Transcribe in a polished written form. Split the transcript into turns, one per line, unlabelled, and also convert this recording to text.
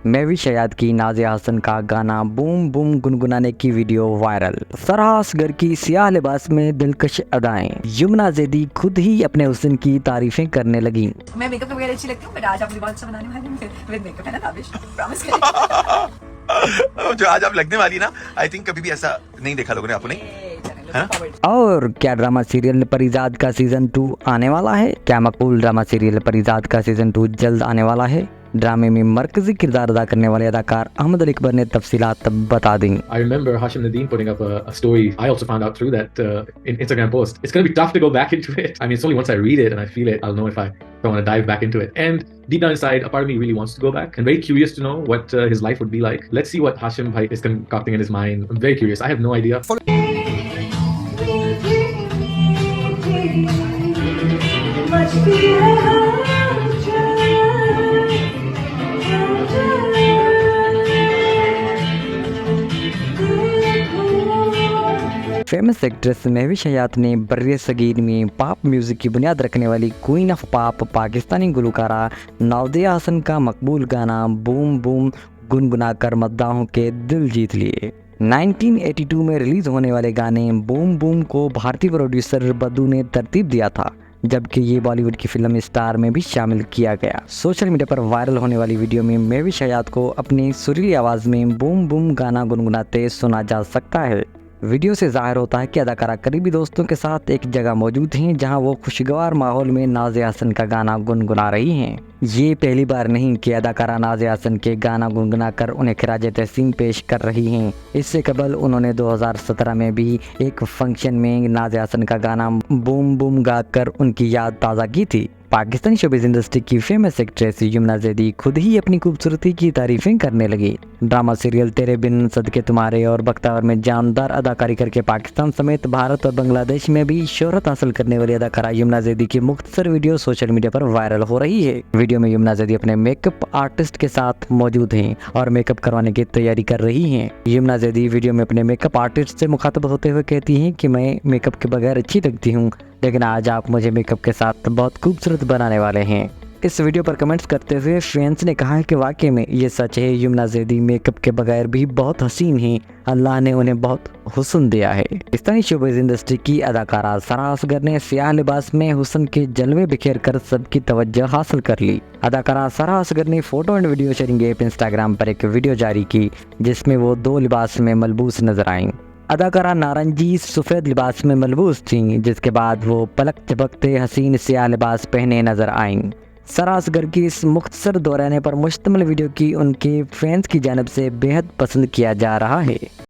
महवी शयाद की नाज़िया हसन का गाना बूम बूम गुनगुनाने की वीडियो वायरल। फरहा असगर की सियाह लिबास में दिलकश अदाएं। यमुना ज़ैदी खुद ही अपने हुस्न की तारीफें करने लगी।
मैं मेकअप वगैरह अच्छी लगती हूँ, बट आज आप मुझे बहुत अच्छा बनाने वाले हैं विद मेकअप, है ना ताबिश? प्रॉमिस करें।
जो आज आप लगने वाली ना, आई थिंक कभी भी ऐसा नहीं देखा लोगों ने आपने।
और क्या ड्रामा सीरियल परिजाद का सीजन 2 आने वाला है? क्या मकबूल ड्रामा सीरियल परिजाद का सीजन 2 जल्द आने वाला है? ड्रामे में मरकजी किरदार अदा करने वाले अदाकार अहमद अली अकबर ने तफसीलात बता दी।
I remember Hashim Nadeem putting up a story. I also found out through that in Instagram post. It's going to be tough to go back into it. I mean, it's only once I read it and I feel it, I'll know if I want to dive back into it. And deep down inside, a part of me really wants to go back and very curious to know what his life would be like. Let's see what Hashim Bhai is concocting in his mind. I'm very curious. I have no idea.
Famous actress महवी शयाद ने बर्रे सगीर में pop music की बुनियाद रखने वाली queen of pop Pakistani गुलकारा नाज़िया हसन का मकबूल गाना बूम बूम गुनगुनाकर मद्दाहों के दिल जीत लिए। 1982 में रिलीज होने वाले गाने बूम बूम को भारतीय प्रोड्यूसर बद्दू ने तरतीब दिया था, जबकि ये बॉलीवुड की फिल्म स्टार में भी शामिल किया गया। सोशल मीडिया पर वायरल होने वाली वीडियो में महवी शयाद को अपनी सुरीली आवाज़ में बूम बूम गाना गुनगुनाते सुना जा सकता है। वीडियो से जाहिर होता है कि अदाकारा करीबी दोस्तों के साथ एक जगह मौजूद हैं, जहां वो खुशगवार माहौल में नाज़िया हसन का गाना गुनगुना रही हैं। ये पहली बार नहीं कि अदाकारा नाज़िया हसन के गाना गुनगुना कर उन्हें खिराज तहसीन पेश कर रही हैं। इससे कबल उन्होंने 2017 में भी एक फंक्शन में नाज़िया हसन का गाना बूम बूम गाकर उनकी याद ताज़ा की थी। पाकिस्तानी शोबिज़ इंडस्ट्री की फेमस एक्ट्रेस यमुना ज़ैदी खुद ही अपनी खूबसूरती की तारीफें करने लगी। ड्रामा सीरियल तेरे बिन, सदके तुम्हारे और बख्तावर में जानदार अदाकारी करके पाकिस्तान समेत भारत और बांग्लादेश में भी शोहरत हासिल करने वाली अदाकारा यमुना ज़ैदी की मुख्तसर वीडियो सोशल मीडिया पर वायरल हो रही है। वीडियो में यमुना ज़ैदी अपने मेकअप आर्टिस्ट के साथ मौजूद हैं और मेकअप करवाने की तैयारी कर रही हैं। यमुना ज़ैदी वीडियो में अपने मेकअप आर्टिस्ट से मुखातब होते हुए कहती हैं कि मैं मेकअप के बगैर अच्छी लगती हूँ, लेकिन आज आप मुझे मेकअप के साथ बहुत खूबसूरत बनाने वाले हैं। इस वीडियो पर कमेंट्स करते हुए फैंस ने कहा है कि वाकई में ये सच है, यमुना ज़ैदी मेकअप के बगैर भी बहुत हसीन हैं। अल्लाह ने उन्हें बहुत हुस्न दिया है। पाकिस्तानी शोबिज़ इंडस्ट्री की अदाकारा फरहा असगर ने सियाह लिबास में हुस्न के जलवे बिखेर कर सबकी तवज्जो हासिल कर ली। अदाकारा फरहा असगर ने photo and video sharing app Instagram पर एक वीडियो जारी की, जिसमें वो 2 लिबास में मलबूस नजर आईं। अदाकारा नारंगी सफ़ेद लिबास में मलबूस थीं, जिसके बाद वो पलक झपकते हसीन सियाह लिबास पहने नजर आईं। फरहा असगर की इस मुख्तसर दौराने पर मुश्तमिल वीडियो की उनके फैंस की जानिब से बेहद पसंद किया जा रहा है।